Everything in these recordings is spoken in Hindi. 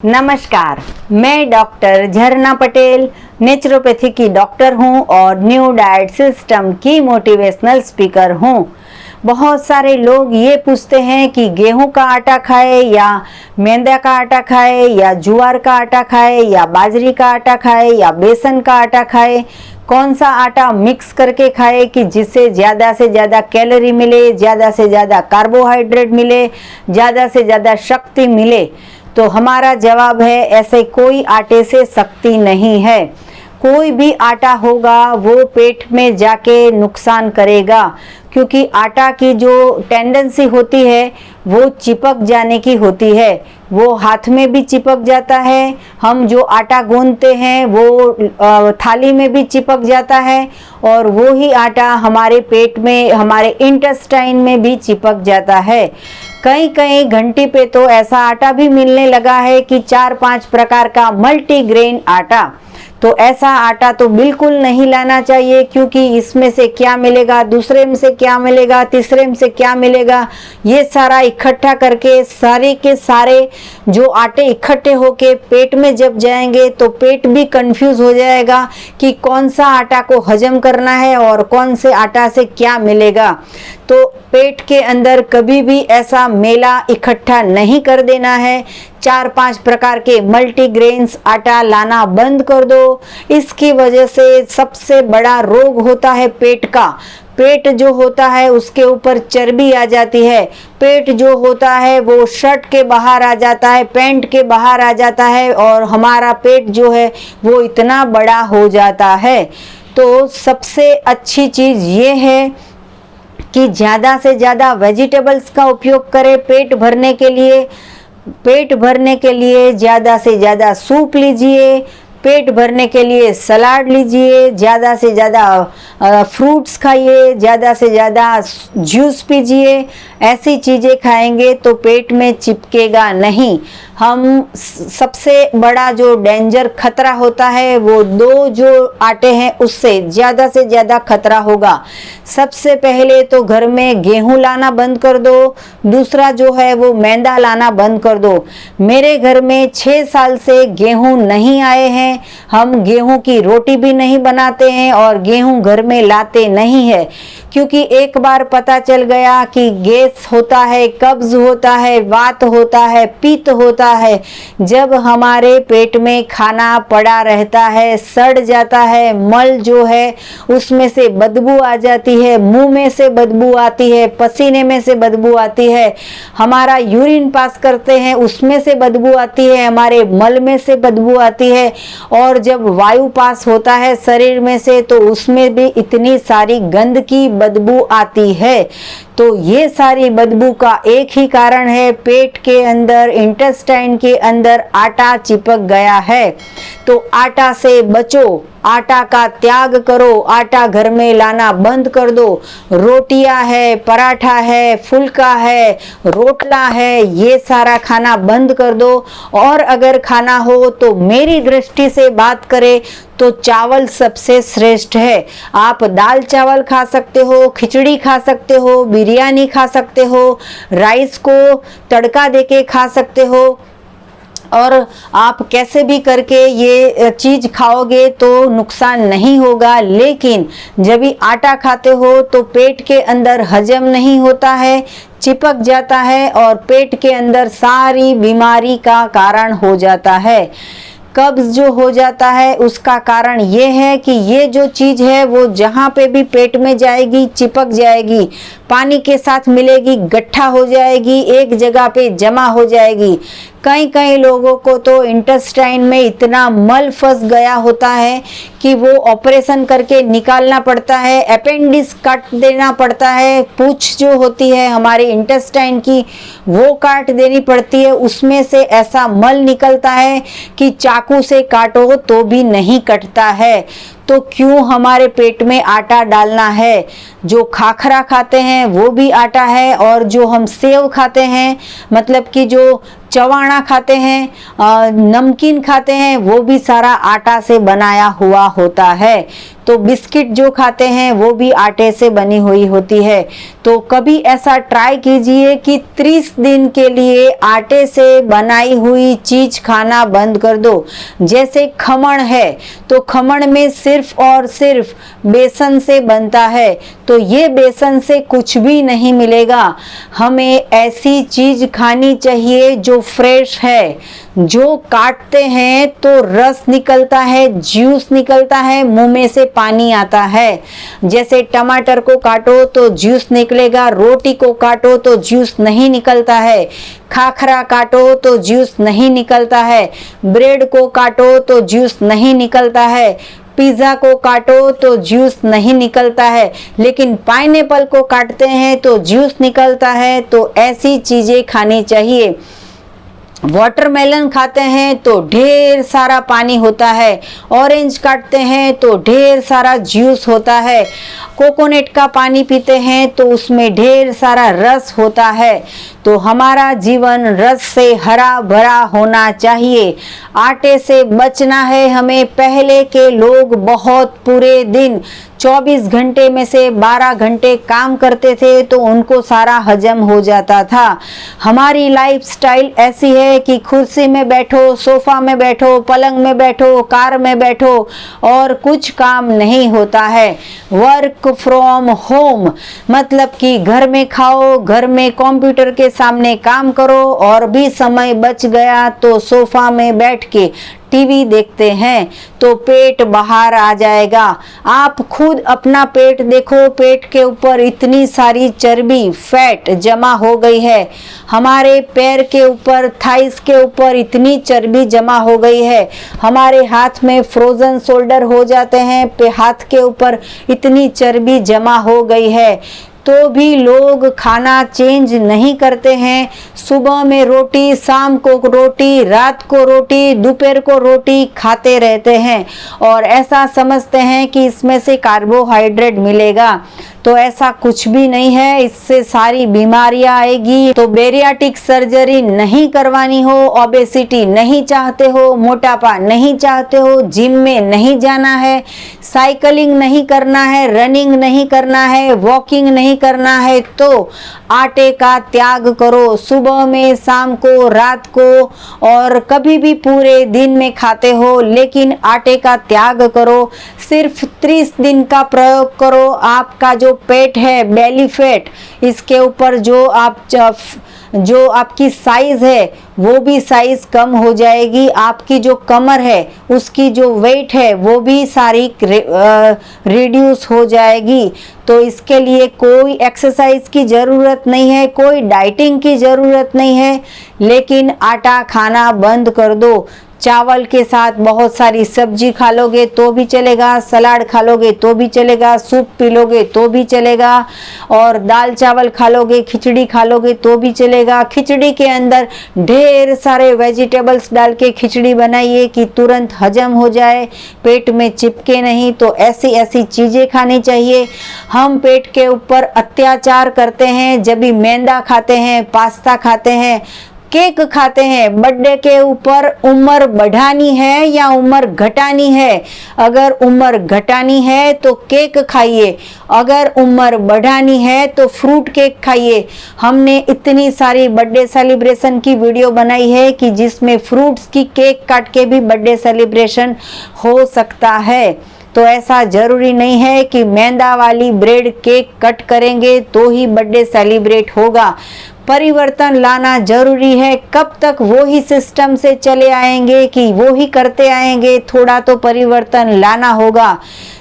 नमस्कार, मैं डॉक्टर झरना पटेल नेचुरोपैथी की डॉक्टर हूं और न्यू डाइट सिस्टम की मोटिवेशनल स्पीकर हूं। बहुत सारे लोग ये पूछते हैं कि गेहूं का आटा खाए या मैदा का आटा खाए या ज्वार का आटा खाए या बाजरी का आटा खाए या बेसन का आटा खाए, कौन सा आटा मिक्स करके खाए कि जिससे ज़्यादा से ज़्यादा कैलोरी मिले, ज़्यादा से ज़्यादा कार्बोहाइड्रेट मिले, ज़्यादा से ज़्यादा शक्ति मिले। तो हमारा जवाब है, ऐसे कोई आटे से शक्ति नहीं है। कोई भी आटा होगा वो पेट में जाके नुकसान करेगा, क्योंकि आटा की जो टेंडेंसी होती है वो चिपक जाने की होती है। वो हाथ में भी चिपक जाता है, हम जो आटा गूंथते हैं वो थाली में भी चिपक जाता है, और वो ही आटा हमारे पेट में, हमारे इंटेस्टाइन में भी चिपक जाता है। कई कई घंटे पे तो ऐसा आटा भी मिलने लगा है कि 4-5 प्रकार का मल्टीग्रेन आटा। तो ऐसा आटा तो बिल्कुल नहीं लाना चाहिए, क्योंकि इसमें से क्या मिलेगा, दूसरे में से क्या मिलेगा, तीसरे में से क्या मिलेगा, ये सारा इकट्ठा करके सारे के सारे जो आटे इकट्ठे होके पेट में जब जाएंगे तो पेट भी कंफ्यूज हो जाएगा कि कौन सा आटा को हजम करना है और कौन से आटा से क्या मिलेगा। तो पेट के अंदर कभी भी ऐसा मेला इकट्ठा नहीं कर देना है। 4-5 प्रकार के मल्टीग्रेन्स आटा लाना बंद कर दो। इसकी वजह से सबसे बड़ा रोग होता है पेट का। पेट जो होता है उसके ऊपर चर्बी आ जाती है। पेट जो होता है वो शर्ट के बाहर आ जाता है, पैंट के बाहर आ जाता है, और हमारा पेट जो है वो इतना बड़ा हो जाता है। तो सबसे अच्छी चीज़ ये है कि ज़्यादा से ज़्यादा वेजिटेबल्स का उपयोग करें पेट भरने के लिए। पेट भरने के लिए ज़्यादा से ज़्यादा सूप लीजिए, पेट भरने के लिए सलाद लीजिए, ज़्यादा से ज़्यादा फ्रूट्स खाइए, ज़्यादा से ज़्यादा जूस पीजिए। ऐसी चीज़ें खाएंगे तो पेट में चिपकेगा नहीं। हम सबसे बड़ा जो डेंजर खतरा होता है वो दो जो आटे हैं उससे ज़्यादा से ज़्यादा खतरा होगा। सबसे पहले तो घर में गेहूं लाना बंद कर दो, दूसरा जो है वो मैदा लाना बंद कर दो। मेरे घर में 6 साल से गेहूं नहीं आए हैं। हम गेहूं की रोटी भी नहीं बनाते हैं और गेहूं घर में लाते नहीं है, क्योंकि एक बार पता चल गया कि गैस होता है, कब्ज होता है, वात होता है, पित्त होता है। जब हमारे पेट में खाना पड़ा रहता है, सड़ जाता है, मल जो है उसमें से बदबू आ जाती है, मुंह में से बदबू आती है, पसीने में से बदबू आती है, हमारा यूरिन पास करते हैं उसमें से बदबू आती है, हमारे मल में से बदबू आती है, और जब वायु पास होता है शरीर में से तो उसमें भी इतनी सारी गंद की बदबू आती है। तो ये सारी बदबू का एक ही कारण है, पेट के अंदर, इंटेस्टाइन के अंदर आटा चिपक गया है। तो आटा से बचो, आटा का त्याग करो, आटा घर में लाना बंद कर दो। रोटियां है, पराठा है, फुल्का है, रोटला है, ये सारा खाना बंद कर दो। और अगर खाना हो तो मेरी दृष्टि से बात करें तो चावल सबसे श्रेष्ठ है। आप दाल चावल खा सकते हो, खिचड़ी खा सकते हो, बिरयानी खा सकते हो, राइस को तड़का देके खा सकते हो, और आप कैसे भी करके ये चीज़ खाओगे तो नुकसान नहीं होगा। लेकिन जब भी आटा खाते हो तो पेट के अंदर हजम नहीं होता है, चिपक जाता है, और पेट के अंदर सारी बीमारी का कारण हो जाता है। कब्ज जो हो जाता है उसका कारण ये है कि ये जो चीज़ है वो जहाँ पे भी पेट में जाएगी चिपक जाएगी, पानी के साथ मिलेगी, गट्ठा हो जाएगी, एक जगह पे जमा हो जाएगी। कई लोगों को तो इंटेस्टाइन में इतना मल फंस गया होता है कि वो ऑपरेशन करके निकालना पड़ता है, अपेंडिक्स काट देना पड़ता है, पूंछ जो होती है हमारे इंटेस्टाइन की वो काट देनी पड़ती है। उसमें से ऐसा मल निकलता है कि चाकू से काटो तो भी नहीं कटता है। तो क्यों हमारे पेट में आटा डालना है? जो खाखरा खाते हैं वो भी आटा है, और जो हम सेव खाते हैं, मतलब कि जो चवाना खाते हैं, नमकीन खाते हैं, वो भी सारा आटा से बनाया हुआ होता है। तो बिस्किट जो खाते हैं वो भी आटे से बनी हुई होती है। तो कभी ऐसा ट्राई कीजिए कि 30 दिन के लिए आटे से बनाई हुई चीज खाना बंद कर दो। जैसे खमण है, तो खमण में सिर्फ और सिर्फ बेसन से बनता है, तो ये बेसन से कुछ भी नहीं मिलेगा। हमें ऐसी चीज खानी चाहिए जो फ्रेश है, जो काटते हैं तो रस निकलता है, जूस निकलता है, मुंह में से पानी आता है। जैसे टमाटर को काटो तो जूस निकलेगा, रोटी को काटो तो जूस नहीं निकलता है, खाखरा काटो तो जूस नहीं निकलता है, ब्रेड को काटो तो जूस नहीं निकलता है, पिज्जा को काटो तो जूस नहीं निकलता है, लेकिन पाइनएप्पल को काटते हैं तो जूस निकलता है। तो ऐसी चीजें खानी चाहिए। वाटरमेलन खाते हैं तो ढेर सारा पानी होता है, ऑरेंज काटते हैं तो ढेर सारा जूस होता है, कोकोनट का पानी पीते हैं तो उसमें ढेर सारा रस होता है। तो हमारा जीवन रस से हरा भरा होना चाहिए। आटे से बचना है हमें। पहले के लोग बहुत पूरे दिन 24 घंटे में से 12 घंटे काम करते थे तो उनको सारा हजम हो जाता था। हमारी लाइफस्टाइल ऐसी है कि कुर्सी में बैठो, सोफा में बैठो, पलंग में बैठो, कार में बैठो और कुछ काम नहीं होता है। वर्क फ्रॉम होम मतलब कि घर में खाओ, घर में कंप्यूटर के सामने काम करो, और भी समय बच गया तो सोफा में बैठ के टीवी देखते हैं तो पेट बाहर आ जाएगा। आप खुद अपना पेट देखो, पेट के ऊपर इतनी सारी चर्बी, फैट जमा हो गई है। हमारे पैर के ऊपर, थाइस के ऊपर इतनी चर्बी जमा हो गई है। हमारे हाथ में फ्रोजन शोल्डर हो जाते हैं, हाथ के ऊपर इतनी चर्बी जमा हो गई है। तो भी लोग खाना चेंज नहीं करते हैं। सुबह में रोटी, शाम को रोटी, रात को रोटी, दोपहर को रोटी खाते रहते हैं और ऐसा समझते हैं कि इसमें से कार्बोहाइड्रेट मिलेगा। तो ऐसा कुछ भी नहीं है, इससे सारी बीमारियां आएगी। तो बेरियाटिक सर्जरी नहीं करवानी हो, ओबेसिटी नहीं चाहते हो, मोटापा नहीं चाहते हो, जिम में नहीं जाना है, साइकिलिंग नहीं करना है, रनिंग नहीं करना है, वॉकिंग नहीं करना है, तो आटे का त्याग करो। सुबह में, शाम को, रात को और कभी भी पूरे दिन में खाते हो, लेकिन आटे का त्याग करो। सिर्फ 30 दिन का प्रयोग करो। आपका जो पेट है, बेली फैट, इसके ऊपर जो आपकी साइज है वो भी साइज कम हो जाएगी। आपकी जो कमर है उसकी जो वेट है वो भी सारी रिड्यूस हो जाएगी। तो इसके लिए कोई एक्सरसाइज की ज़रूरत नहीं है, कोई डाइटिंग की ज़रूरत नहीं है, लेकिन आटा खाना बंद कर दो। चावल के साथ बहुत सारी सब्जी खा लोगे तो भी चलेगा, सलाद खा लोगे तो भी चलेगा, सूप पी लोगे तो भी चलेगा, और दाल चावल खा लोगे, खिचड़ी खा लोगे तो भी चलेगा। खिचड़ी के अंदर ढेर सारे वेजिटेबल्स डाल के खिचड़ी बनाइए कि तुरंत हजम हो जाए, पेट में चिपके नहीं। तो ऐसी ऐसी चीज़ें खानी चाहिए। हम पेट के ऊपर अत्याचार करते हैं जब भी मैदा खाते हैं, पास्ता खाते हैं, केक खाते हैं। बर्थडे के ऊपर उम्र बढ़ानी है या उम्र घटानी है? अगर उम्र घटानी है तो केक खाइए, अगर उम्र बढ़ानी है तो फ्रूट केक खाइए। हमने इतनी सारी बर्थडे सेलिब्रेशन की वीडियो बनाई है कि जिसमें फ्रूट्स की केक काट के भी बर्थडे सेलिब्रेशन हो सकता है। तो ऐसा जरूरी नहीं है कि मैदा वाली ब्रेड केक कट करेंगे तो ही बर्थडे सेलिब्रेट होगा। परिवर्तन लाना जरूरी है। कब तक वो ही सिस्टम से चले आएंगे कि वो ही करते आएंगे? थोड़ा तो परिवर्तन लाना होगा।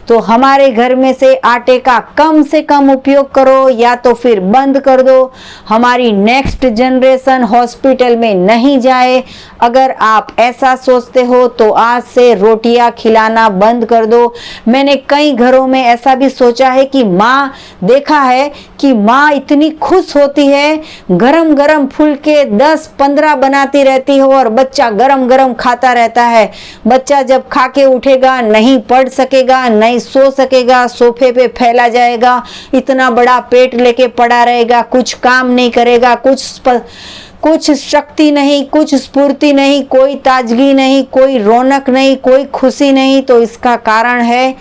तो हमारे घर में से आटे का कम से कम उपयोग करो या तो फिर बंद कर दो। हमारी नेक्स्ट जनरेशन हॉस्पिटल में नहीं जाए। अगर आप ऐसा सोचते हो तो आज से रोटियां खिलाना बंद कर दो। मैंने कई घरों में ऐसा भी सोचा है कि माँ, देखा है कि माँ इतनी खुश होती है, गरम गरम फुलके 10-15 बनाती रहती हो और बच्चा गरम गरम खाता रहता है। बच्चा जब खा के उठेगा नहीं पढ़ सकेगा, नहीं सो सकेगा, सोफे पे फैला जाएगा, इतना बड़ा पेट लेके पड़ा रहेगा, कुछ काम नहीं करेगा, कुछ शक्ति नहीं, कुछ स्फूर्ति नहीं, कोई ताजगी नहीं, कोई रौनक नहीं, कोई खुशी नहीं, तो इसका कारण है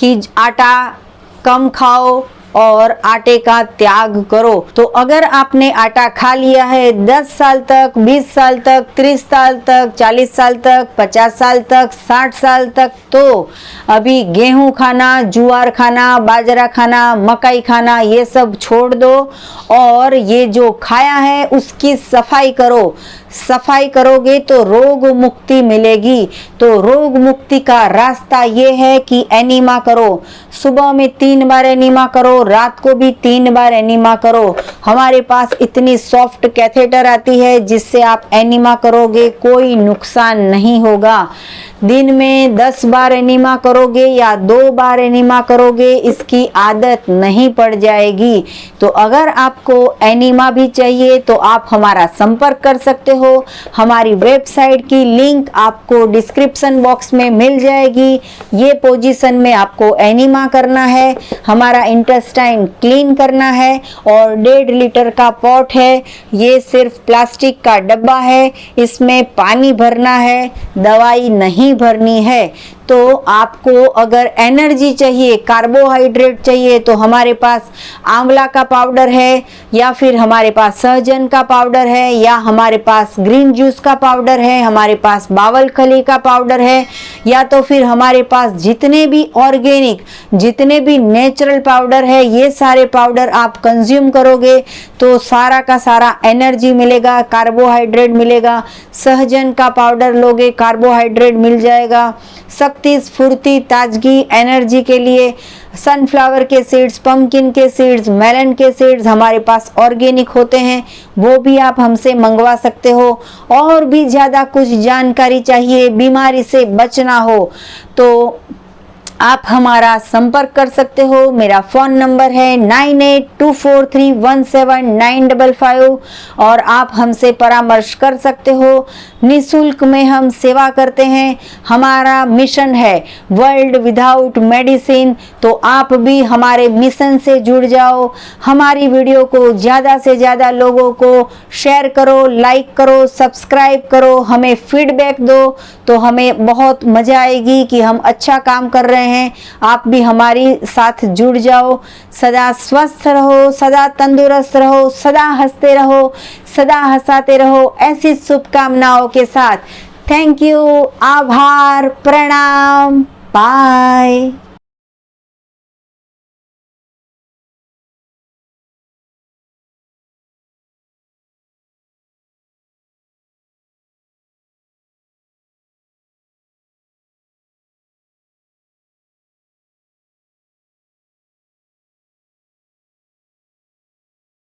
कि आटा कम खाओ और आटे का त्याग करो। तो अगर आपने आटा खा लिया है 10 साल तक, 20 साल तक, 30 साल तक, 40 साल तक, 50 साल तक, 60 साल तक, तो अभी गेहूं खाना, ज्वार खाना, बाजरा खाना, मकई खाना ये सब छोड़ दो और ये जो खाया है उसकी सफाई करो। सफाई करोगे तो रोग मुक्ति मिलेगी। तो रोग मुक्ति का रास्ता ये है कि एनीमा करो। सुबह में 3 बार एनीमा करो, रात को भी 3 बार एनीमा करो। हमारे पास इतनी सॉफ्ट कैथेटर आती है जिससे आप एनीमा करोगे कोई नुकसान नहीं होगा। दिन में 10 बार एनीमा करोगे या 2 बार एनीमा करोगे, इसकी आदत नहीं पड़ जाएगी। तो अगर आपको एनीमा भी चाहिए तो आप हमारा संपर्क कर सकते हो। हमारी वेबसाइट की लिंक आपको डिस्क्रिप्शन बॉक्स में मिल जाएगी। ये पोजीशन में आपको एनीमा करना है, हमारा इंटेस्टाइन क्लीन करना है और 1.5 लीटर का पॉट है। ये सिर्फ प्लास्टिक का डब्बा है, इसमें पानी भरना है, दवाई नहीं भरनी है। तो आपको अगर एनर्जी चाहिए, कार्बोहाइड्रेट चाहिए, तो हमारे पास आंवला का पाउडर है या फिर हमारे पास सहजन का पाउडर है या हमारे पास ग्रीन जूस का पाउडर है, हमारे पास बावल खली का पाउडर है या तो फिर हमारे पास जितने भी ऑर्गेनिक, जितने भी नेचुरल पाउडर है, ये सारे पाउडर आप कंज्यूम करोगे तो सारा का सारा एनर्जी मिलेगा, कार्बोहाइड्रेट मिलेगा। सहजन का पाउडर लोगे, कार्बोहाइड्रेट मिल जाएगा। शक्ति, स्फूर्ति, ताजगी, एनर्जी के लिए सनफ्लावर के सीड्स, पंपकिन के सीड्स, मेलन के सीड्स हमारे पास ऑर्गेनिक होते हैं, वो भी आप हमसे मंगवा सकते हो। और भी ज़्यादा कुछ जानकारी चाहिए, बीमारी से बचना हो तो आप हमारा संपर्क कर सकते हो। मेरा फ़ोन नंबर है 9824317955 और आप हमसे परामर्श कर सकते हो। निःशुल्क में हम सेवा करते हैं। हमारा मिशन है वर्ल्ड विदाउट मेडिसिन। तो आप भी हमारे मिशन से जुड़ जाओ। हमारी वीडियो को ज़्यादा से ज़्यादा लोगों को शेयर करो, लाइक करो, सब्सक्राइब करो, हमें फीडबैक दो तो हमें बहुत मज़ा आएगी कि हम अच्छा काम कर रहे हैं। आप भी हमारी साथ जुड़ जाओ। सदा स्वस्थ रहो, सदा तंदुरुस्त रहो, सदा हंसते रहो, सदा हंसाते रहो, ऐसी शुभकामनाओं के साथ। थैंक यू, आभार, प्रणाम, बाय।